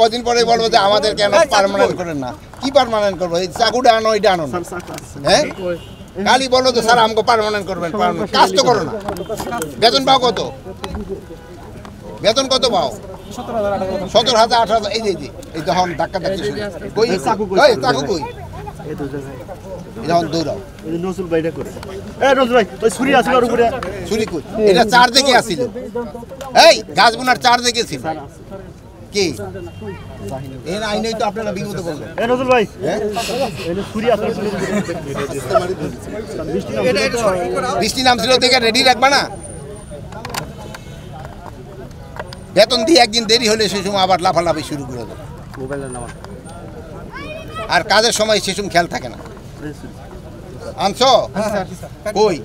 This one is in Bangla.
কদিন পরে বলবো যে আমাদের কেন পার্মানেন্ট করেন না? কি পার্মানেন্ট করবো? এই চাকুটা আনো, ওইটা আনো না। হ্যাঁ, খালি বলো তো স্যার আমাকে পার্মানেন্ট করবেন, কাজ তো করো না। বেতন পাও কত? বেতন কত পাও? 17,000 18,000। এই যে এই তখন ধাক্কা ধাক্কি শুরু। কই চাকু কই? এখন দৌড়াও। নজরুল ভাইটা করে। নজরুল ভাই, ওই ছুরি আছে আর উপরে। ছুরি কই? এটা চার দিকে আছিল। এই গাছ বোনার চার দিকে ছিল। কি? এর আইনেই তো আপনারা বিপদে পড়লেন। নজরুল ভাই, এটা ছুরি আছে। বৃষ্টি নামছিল দেখে রেডি রাখবা না? বেতন দিয়ে একদিন দেরি হলে সে সময় আবার লাফালাফি শুরু করে দেবে। আর কাজের সময় সে সময় খেয়াল থাকে না। আনছো কই?